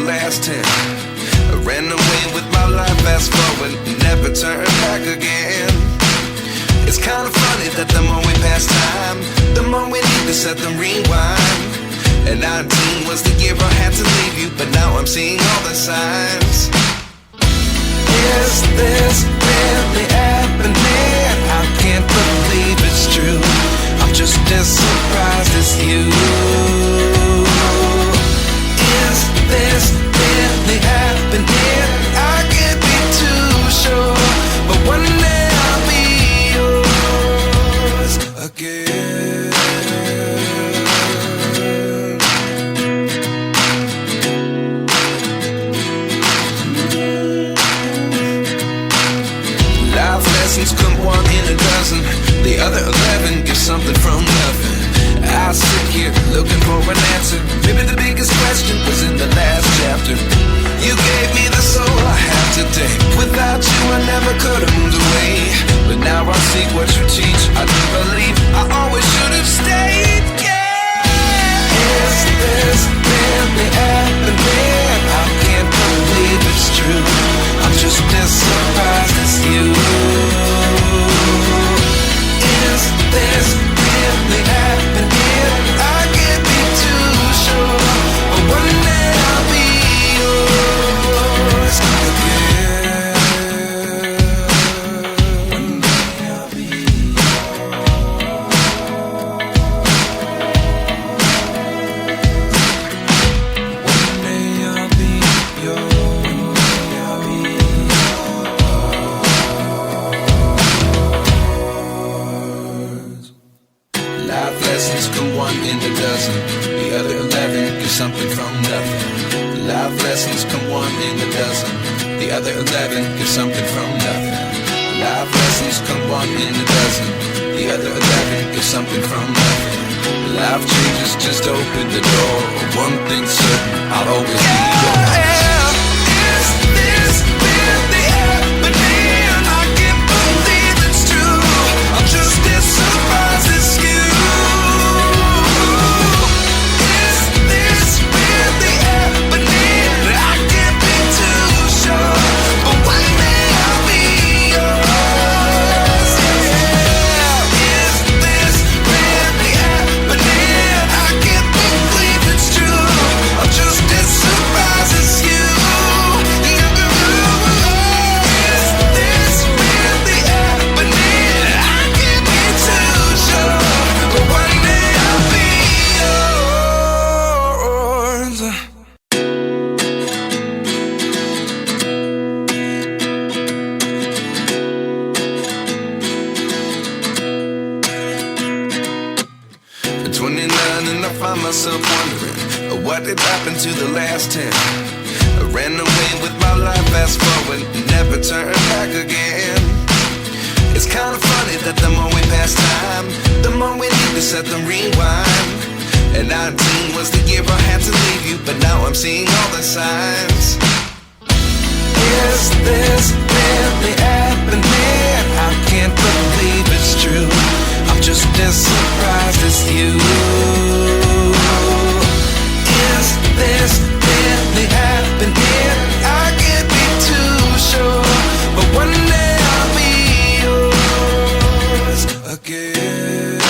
last 10. I ran away with my life, fast forward, never turn back again. It's kind of funny that the more we pass time, the more we need to set the rewind. And 19 was the year I had to leave you, but now I'm seeing all the signs. Is this really happening? I can't believe it's true. I'm just as surprised as you. Is this really happening? I can't be too sure, but one day I'll be yours again. Life lessons come one in a dozen. The other 11 give something from nothing. I sit here looking for an answer. Maybe the biggest question was in the last chapter. You gave me the soul I have today. Without you I never could have moved away. But now I see what you teach. I do believe I always should have stayed. Yeah. Is this really happening? I can't believe it's true. I'm just as surprised as you. Is this really happening? I can't be too sure, but one day I'll be yours again. One day I'll be yours. One day I'll be yours. Life lessons come one in a dozen. The other 11 give something from nothing. Life lessons come one in a dozen. The other 11 give something from nothing. Life lessons come one in a dozen. The other 11 give something from nothing. Life changes just open the door. One thing's certain, I'll always be yours. Is this really happening? I can't believe it's true. I'm just as surprised as you. Is this really happening? I can't be too sure, but one day I'll be yours. Yeah. Is this really happening? I can't believe it's true. I'm just as surprised as you. Is this really happening? I can't be too sure, but one day I'll be yours. At 29 and I find myself wondering what did happen to the last 10. I ran away with my life, fast forward, never turn back again. It's kind of funny that the more we pass time, the more we need to set the rewind. And 19 was the year I had to leave you, but now I'm seeing all the signs. Is this really happening? I can't believe it's true. I'm just as surprised as you. Is this really happening? I can't be too sure, but one day I'll be yours again.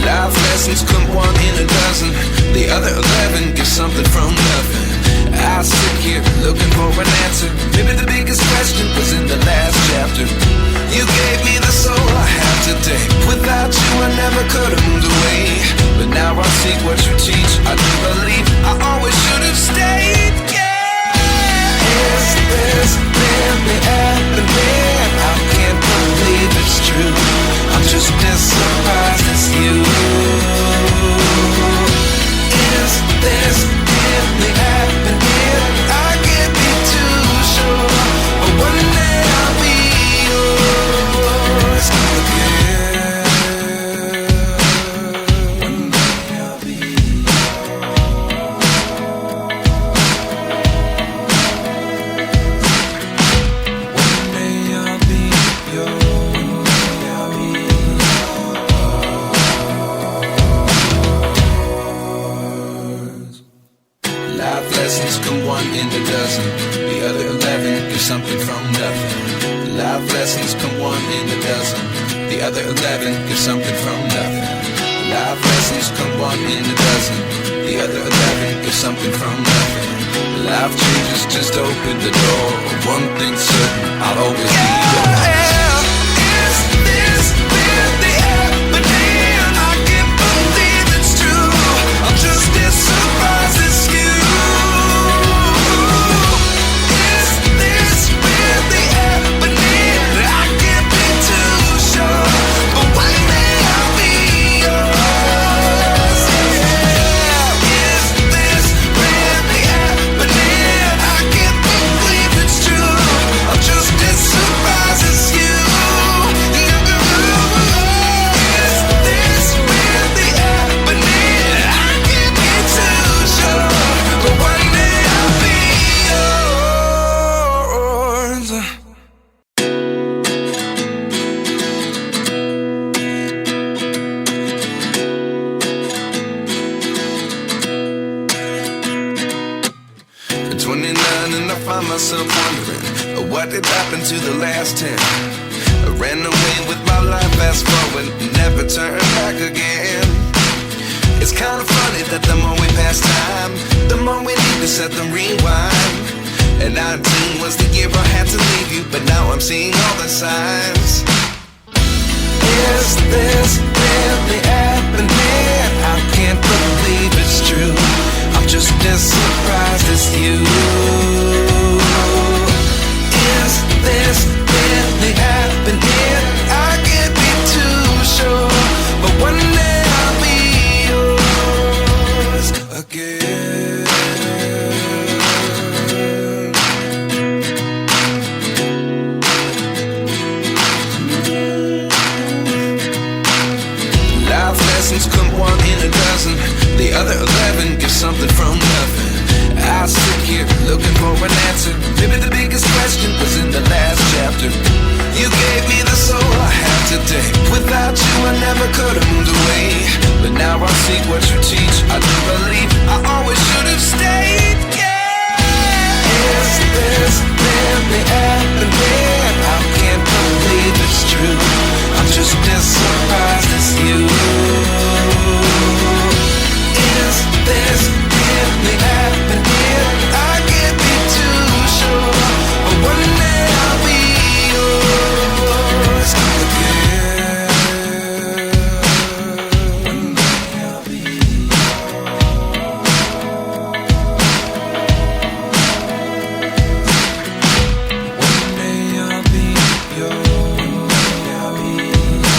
Life lessons come one in a dozen. The other 11 give something from nothing. I sit here looking for an answer. Maybe the biggest question was in the last chapter. You gave me the soul I have today. Without you I never could have moved away. But now I see what you teach. I do believe I always should have stayed. Yeah. Is this really happening? I can't believe it's true. I'm just as surprised as you. Is this really happening? I can't be too sure, but one day I'll be yours again. One day I'll be yours. come one in a dozen. The other 11 give something from nothing. Life lessons come one in a dozen. The other 11 give something from nothing. Life changes just open the door. One thing's certain, I'll always be yours. Is this really happening? I can't believe it's true. I'm just as surprised as you. Is this really happening? I can't be too sure, but one day I'll be yours. Is this really happening? I can't believe it's true. I'm just as surprised as you. Is this really happening? I can't be too sure, but one day I'll be yours. At 29 and I find myself wondering, what did happen to the last 10? I ran away with my life, fast forward, never turn back again. It's kind of funny that the more we pass time, the more we need to set the rewind. And 19 was the year I had to leave you, but now I'm seeing all the signs. Is this really happening? I can't believe it's true. I'm just as surprised as you. Is this really happening? I can't be too sure, but one day I'll be yours again. Life lessons come one in a dozen. The other 11 give something from nothing. I sit here looking for an answer. Maybe the biggest question was in the last chapter. You gave me the soul I have today. Without you I never could have moved away. But now I see what you teach. I do believe I always should have stayed. Yeah. Is this really happening? I can't believe it's true. I'm just as surprised as you. Is this really happening? I can't be too sure, but one day I'll be yours again. One day I'll be yours. One day I'll be yours. One day I'll be yours.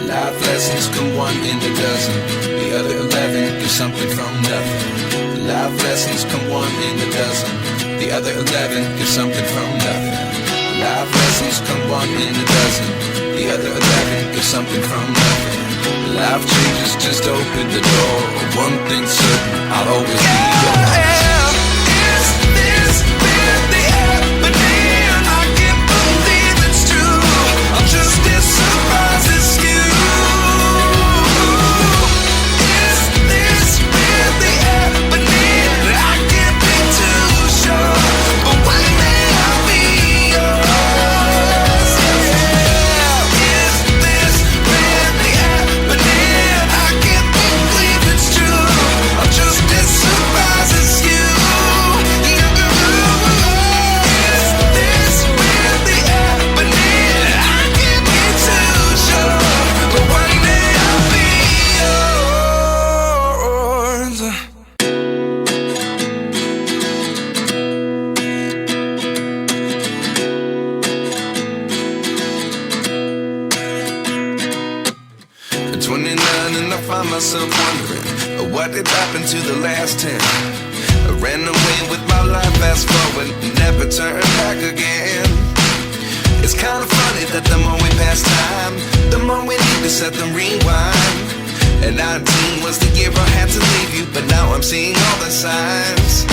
Life lessons come one in a dozen. The other 11 give something from nothing. Life lessons come one in a dozen. The other 11 give something from nothing. Life lessons come one in a dozen. The other 11 give something from nothing. Life changes just open the door. One thing's certain, I'll always be yours. Is this really happening? I can't believe it's true. I'm just as surprised as you. Is this really happening? I can't be too sure, but one day I'll be yours. Is this really happening? I can't believe it's true. I'm just as surprised as you. Is this really happening? I can't be too sure, but one day I'll be yours. At 29 and I find myself wondering, what did happen to the last 10? I ran away with my life, fast forward, never turn back again. It's kind of funny that the more we pass time, the more we need to set the rewind. And 19 was the year I had to leave you, but now I'm seeing all the signs.